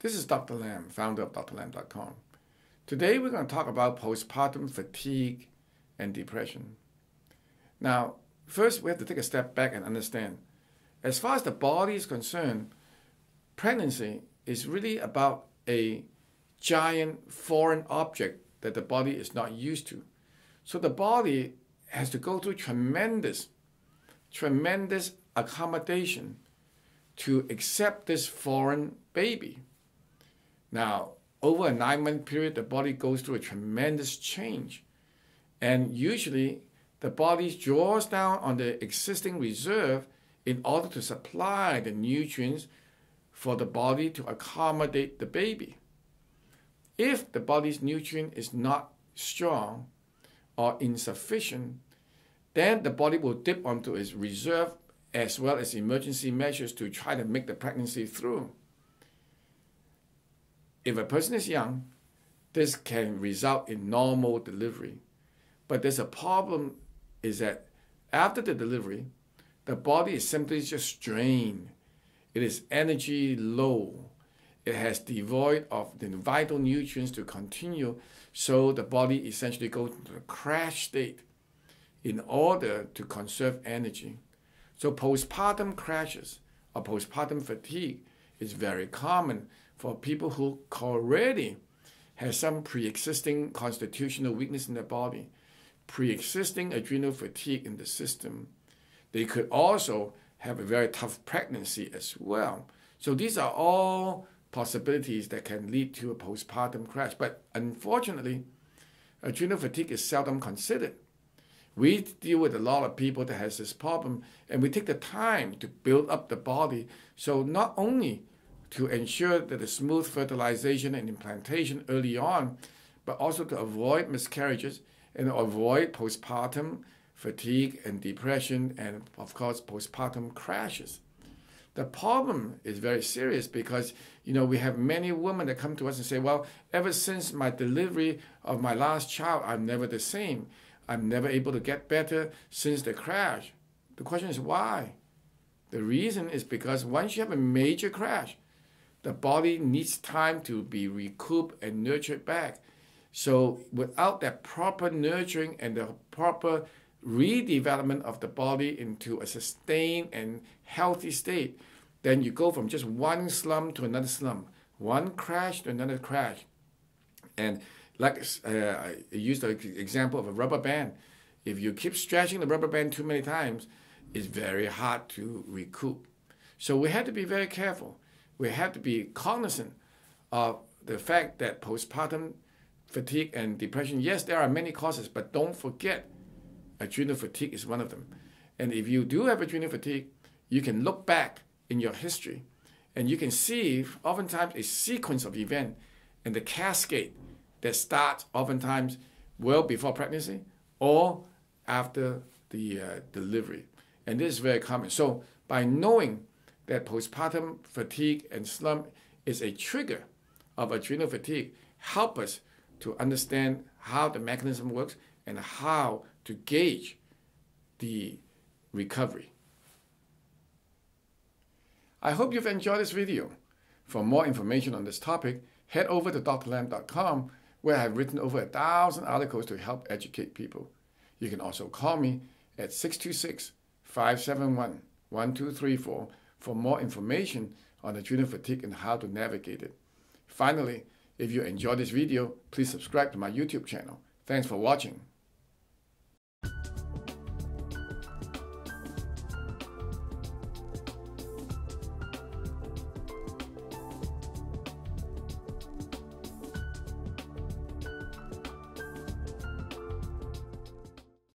This is Dr. Lam, founder of drlam.com. Today we're going to talk about postpartum fatigue and depression. Now, first we have to take a step back and understand, as far as the body is concerned, pregnancy is really about a giant foreign object that the body is not used to. So the body has to go through tremendous accommodation to accept this foreign baby. Now, over a 9-month period, the body goes through a tremendous change. And usually, the body draws down on the existing reserve in order to supply the nutrients for the body to accommodate the baby. If the body's nutrient is not strong or insufficient, then the body will dip onto its reserve as well as emergency measures to try to make the pregnancy through. If a person is young, this can result in normal delivery. But there's a problem is that after the delivery, the body is simply just drained. It is energy low. It has devoid of the vital nutrients to continue, so the body essentially goes into a crash state in order to conserve energy. So postpartum crashes or postpartum fatigue is very common for people who already have some pre-existing constitutional weakness in their body, pre-existing adrenal fatigue in the system. They could also have a very tough pregnancy as well. So these are all possibilities that can lead to a postpartum crash. But unfortunately, adrenal fatigue is seldom considered. We deal with a lot of people that has this problem, and we take the time to build up the body. So not only to ensure that the smooth fertilization and implantation early on, but also to avoid miscarriages and avoid postpartum fatigue and depression and, of course, postpartum crashes. The problem is very serious because, we have many women that come to us and say, well, ever since my delivery of my last child, I'm never the same. I'm never able to get better since the crash. The question is why? The reason is because once you have a major crash, the body needs time to be recouped and nurtured back. So without that proper nurturing and the proper redevelopment of the body into a sustained and healthy state, then you go from just one slump to another slump, one crash to another crash. And like I used the example of a rubber band. If you keep stretching the rubber band too many times, it's very hard to recoup. So we have to be very careful. We have to be cognizant of the fact that postpartum fatigue and depression, yes, there are many causes, but don't forget adrenal fatigue is one of them. And if you do have adrenal fatigue, you can look back in your history and you can see oftentimes a sequence of events and the cascade that starts oftentimes well before pregnancy or after the delivery. And this is very common. So by knowing that postpartum fatigue and slump is a trigger of adrenal fatigue, help us to understand how the mechanism works and how to gauge the recovery. I hope you've enjoyed this video. For more information on this topic, head over to drlam.com, where I've written over 1,000 articles to help educate people. You can also call me at 626-571-1234 for more information on adrenal fatigue and how to navigate it. Finally, if you enjoyed this video, please subscribe to my YouTube channel. Thanks for watching.